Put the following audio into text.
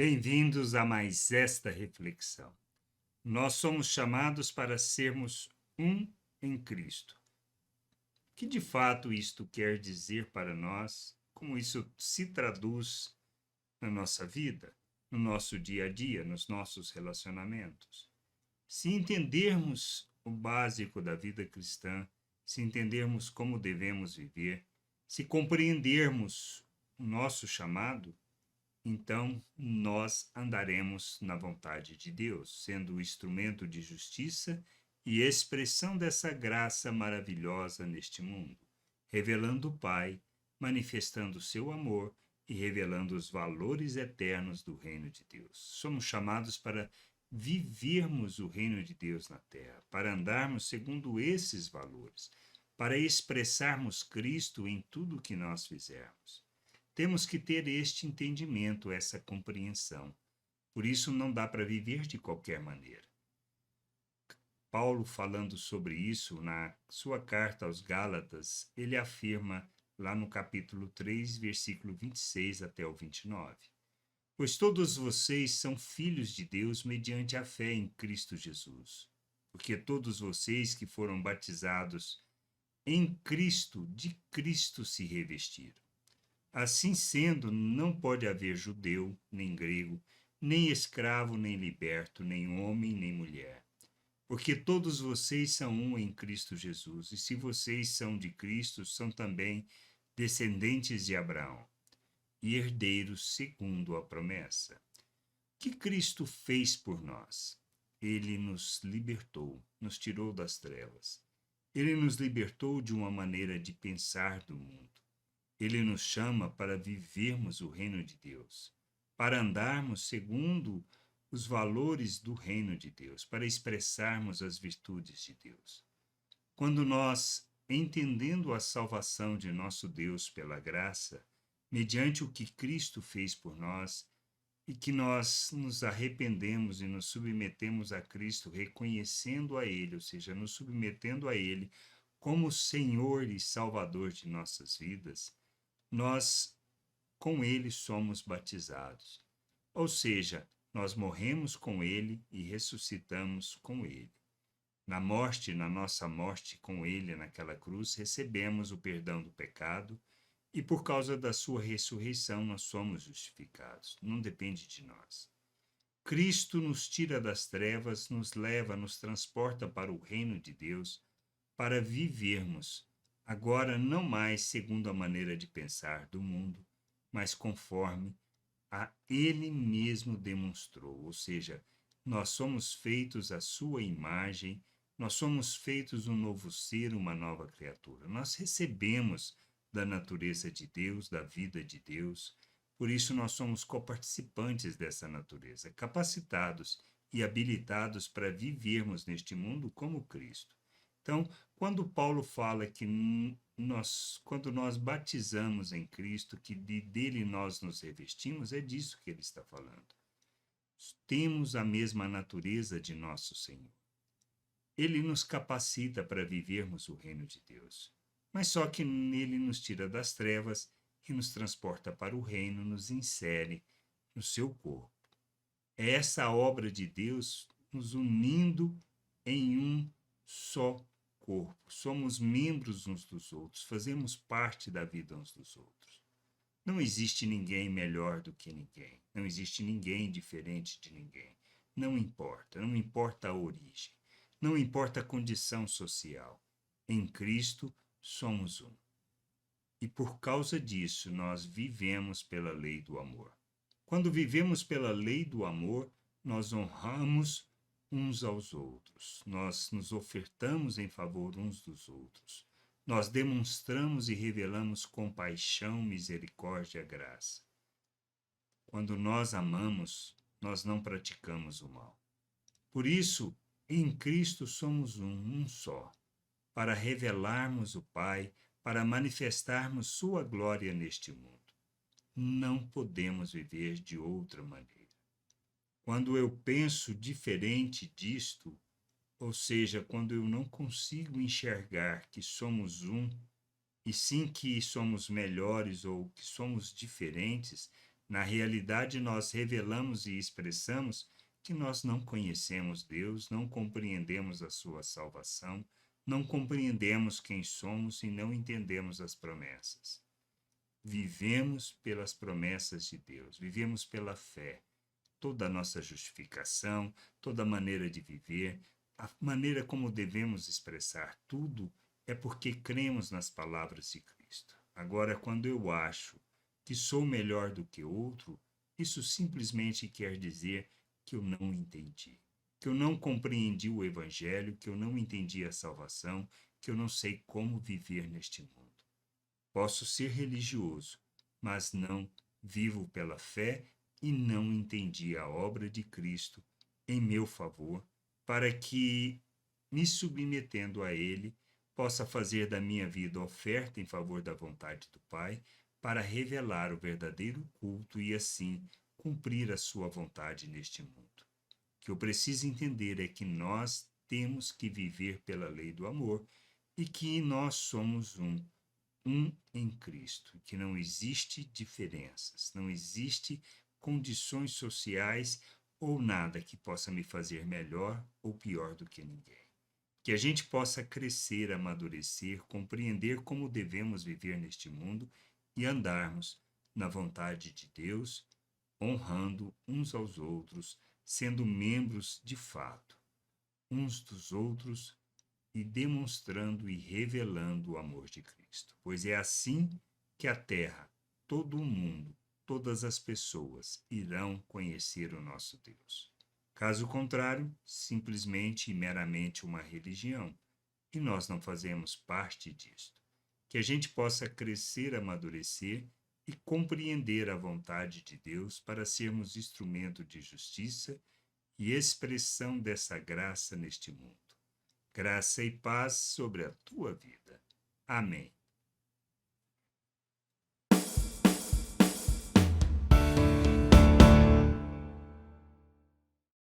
Bem-vindos a mais esta reflexão. Nós somos chamados para sermos um em Cristo. O que de fato isto quer dizer para nós? Como isso se traduz na nossa vida, no nosso dia a dia, nos nossos relacionamentos? Se entendermos o básico da vida cristã, se entendermos como devemos viver, se compreendermos o nosso chamado, então nós andaremos na vontade de Deus, sendo o instrumento de justiça e expressão dessa graça maravilhosa neste mundo, revelando o Pai, manifestando o seu amor e revelando os valores eternos do reino de Deus. Somos chamados para vivermos o reino de Deus na terra, para andarmos segundo esses valores, para expressarmos Cristo em tudo o que nós fizermos. Temos que ter este entendimento, essa compreensão. Por isso não dá para viver de qualquer maneira. Paulo, falando sobre isso na sua carta aos Gálatas, ele afirma lá no capítulo 3, versículo 26 até o 29. Pois todos vocês são filhos de Deus mediante a fé em Cristo Jesus. Porque todos vocês que foram batizados em Cristo, de Cristo se revestiram. Assim sendo, não pode haver judeu, nem grego, nem escravo, nem liberto, nem homem, nem mulher. Porque todos vocês são um em Cristo Jesus, e se vocês são de Cristo, são também descendentes de Abraão, e herdeiros segundo a promessa. O que Cristo fez por nós? Ele nos libertou, nos tirou das trevas. Ele nos libertou de uma maneira de pensar do mundo. Ele nos chama para vivermos o reino de Deus, para andarmos segundo os valores do reino de Deus, para expressarmos as virtudes de Deus. Quando nós, entendendo a salvação de nosso Deus pela graça, mediante o que Cristo fez por nós, e que nós nos arrependemos e nos submetemos a Cristo, reconhecendo a Ele, ou seja, nos submetendo a Ele como Senhor e Salvador de nossas vidas, nós com ele somos batizados. Ou seja, nós morremos com ele e ressuscitamos com ele. Na nossa morte com ele naquela cruz, recebemos o perdão do pecado e por causa da sua ressurreição nós somos justificados. Não depende de nós. Cristo nos tira das trevas, nos leva, nos transporta para o reino de Deus, para vivermos agora não mais segundo a maneira de pensar do mundo, mas conforme a ele mesmo demonstrou, ou seja, nós somos feitos à sua imagem, nós somos feitos um novo ser, uma nova criatura. Nós recebemos da natureza de Deus, da vida de Deus, por isso nós somos coparticipantes dessa natureza, capacitados e habilitados para vivermos neste mundo como Cristo. Então, quando Paulo fala que quando nós batizamos em Cristo, que dele nós nos revestimos, é disso que ele está falando. Temos a mesma natureza de nosso Senhor. Ele nos capacita para vivermos o reino de Deus, mas só que ele nos tira das trevas e nos transporta para o reino, nos insere no seu corpo. É essa obra de Deus nos unindo em um só corpo. Somos membros uns dos outros, fazemos parte da vida uns dos outros. Não existe ninguém melhor do que ninguém. Não existe ninguém diferente de ninguém. Não importa a origem. Não importa a condição social. Em Cristo somos um. E por causa disso nós vivemos pela lei do amor. Quando vivemos pela lei do amor, nós honramos uns aos outros. Nós nos ofertamos em favor uns dos outros. Nós demonstramos e revelamos compaixão, misericórdia, graça. Quando nós amamos, nós não praticamos o mal. Por isso, em Cristo somos um só, para revelarmos o Pai, para manifestarmos sua glória neste mundo. Não podemos viver de outra maneira. Quando eu penso diferente disto, ou seja, quando eu não consigo enxergar que somos um, e sim que somos melhores ou que somos diferentes, Na realidade, nós revelamos e expressamos que nós não conhecemos Deus, não compreendemos a sua salvação, não compreendemos quem somos e não entendemos as promessas. Vivemos pelas promessas de Deus, vivemos pela fé. Toda a nossa justificação, toda a maneira de viver, a maneira como devemos expressar tudo é porque cremos nas palavras de Cristo. Agora, quando eu acho que sou melhor do que outro, isso simplesmente quer dizer que eu não entendi, que eu não compreendi o Evangelho, que eu não entendi a salvação, que eu não sei como viver neste mundo. Posso ser religioso, mas não vivo pela fé e não entendi a obra de Cristo em meu favor, para que, me submetendo a Ele, possa fazer da minha vida oferta em favor da vontade do Pai, para revelar o verdadeiro culto e assim cumprir a sua vontade neste mundo. O que eu preciso entender é que nós temos que viver pela lei do amor e que nós somos um em Cristo, que não existe diferenças, não existe condições sociais ou nada que possa me fazer melhor ou pior do que ninguém. Que a gente possa crescer, amadurecer, compreender como devemos viver neste mundo e andarmos na vontade de Deus, honrando uns aos outros, sendo membros de fato uns dos outros e demonstrando e revelando o amor de Cristo. Pois é assim que a terra, todo o mundo, todas as pessoas irão conhecer o nosso Deus. Caso contrário, simplesmente e meramente uma religião, e nós não fazemos parte disto. Que a gente possa crescer, amadurecer e compreender a vontade de Deus para sermos instrumento de justiça e expressão dessa graça neste mundo. Graça e paz sobre a tua vida. Amém.